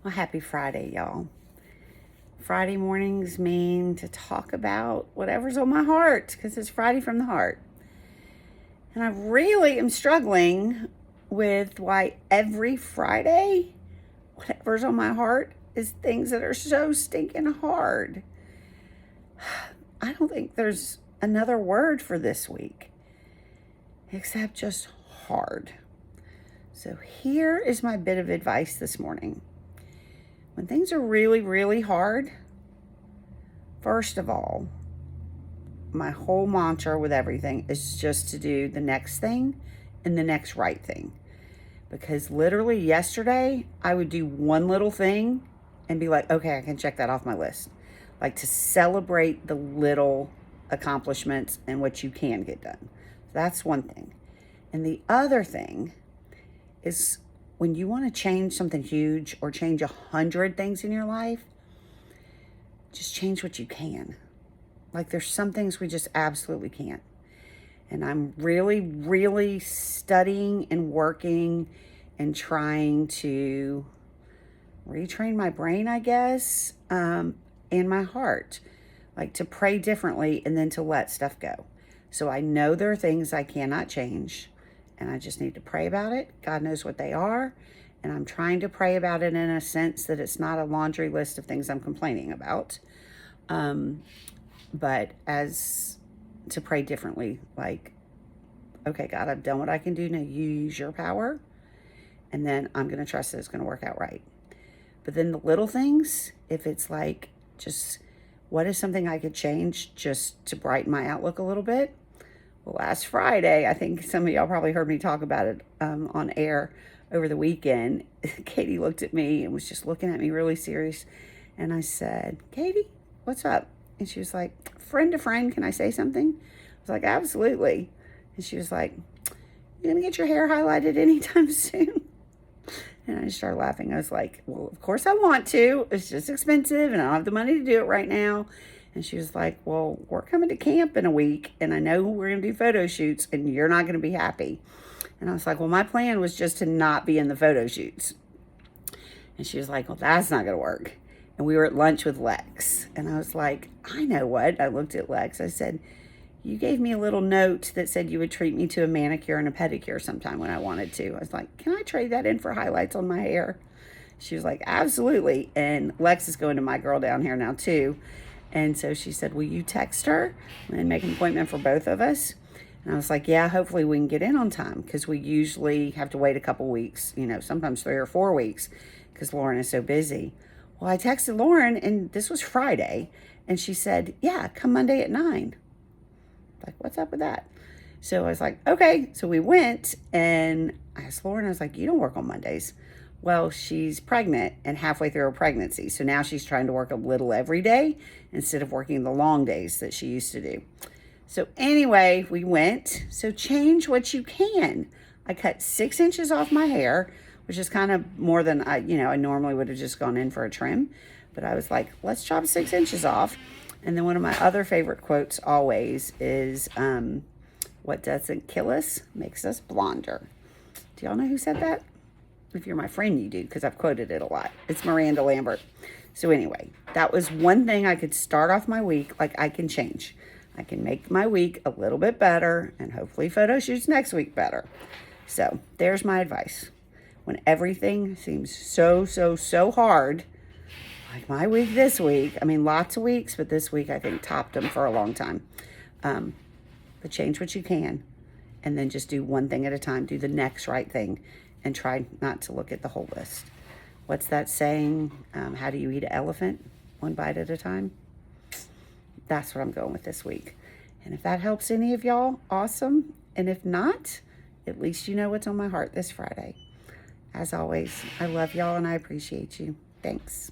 Well, happy Friday, y'all. Friday mornings mean to talk about whatever's on my heart because it's Friday from the heart. And I really am struggling with why every Friday, whatever's on my heart is things that are so stinking hard. I don't think there's another word for this week except just hard. So here is my bit of advice this morning. When things are really, really hard, first of all, my whole mantra with everything is just to do the next thing and the next right thing. Because literally yesterday, I would do one little thing and be like, okay, I can check that off my list. Like to celebrate the little accomplishments and what you can get done. That's one thing. And the other thing is when you want to change something huge or change 100 things in your life, just change what you can. Like there's some things we just absolutely can't. And I'm really, really studying and working and trying to retrain my brain, I guess, and my heart. Like to pray differently and then to let stuff go. So I know there are things I cannot change. And I just need to pray about it. God knows what they are. And I'm trying to pray about it in a sense that it's not a laundry list of things I'm complaining about. But as to pray differently, like, okay, God, I've done what I can do. Now you use your power. And then I'm going to trust that it's going to work out right. But then the little things, if it's like just what is something I could change just to brighten my outlook a little bit? Well, last Friday, I think some of y'all probably heard me talk about it on air over the weekend. Katie looked at me and was just looking at me really serious. And I said, Katie, what's up? And she was like, friend to friend, can I say something? I was like, absolutely. And she was like, you going to get your hair highlighted anytime soon? And I just started laughing. I was like, well, of course I want to. It's just expensive and I don't have the money to do it right now. And she was like, well, we're coming to camp in a week, and I know we're going to do photo shoots, and you're not going to be happy. And I was like, well, my plan was just to not be in the photo shoots. And she was like, well, that's not going to work. And we were at lunch with Lex. And I was like, I know what. I looked at Lex. I said, you gave me a little note that said you would treat me to a manicure and a pedicure sometime when I wanted to. I was like, can I trade that in for highlights on my hair? She was like, absolutely. And Lex is going to my girl down here now, too. And so she said, will you text her and make an appointment for both of us? And I was like, yeah, hopefully we can get in on time because we usually have to wait a couple weeks, sometimes 3 or 4 weeks because Lauren is so busy. Well, I texted Lauren and this was Friday and she said, yeah, come Monday at 9. Like, what's up with that? So I was like, okay. So we went and I asked Lauren, I was like, you don't work on Mondays. Well, she's pregnant and halfway through her pregnancy. So now she's trying to work a little every day instead of working the long days that she used to do. So anyway, we went. So change what you can. I cut 6 inches off my hair, which is kind of more than I normally would have just gone in for a trim. But I was like, let's chop 6 inches off. And then one of my other favorite quotes always is, what doesn't kill us makes us blonder. Do y'all know who said that? If you're my friend, you do, because I've quoted it a lot. It's Miranda Lambert. So anyway, that was one thing I could start off my week. Like I can change. I can make my week a little bit better and hopefully photo shoots next week better. So there's my advice. When everything seems so hard, like my week this week, I mean, lots of weeks, but this week I think topped them for a long time. But change what you can and then just do one thing at a time. Do the next right thing. And try not to look at the whole list. What's that saying? How do you eat an elephant? One bite at a time? That's what I'm going with this week. And if that helps any of y'all, awesome. And if not, at least you know what's on my heart this Friday. As always, I love y'all and I appreciate you. Thanks.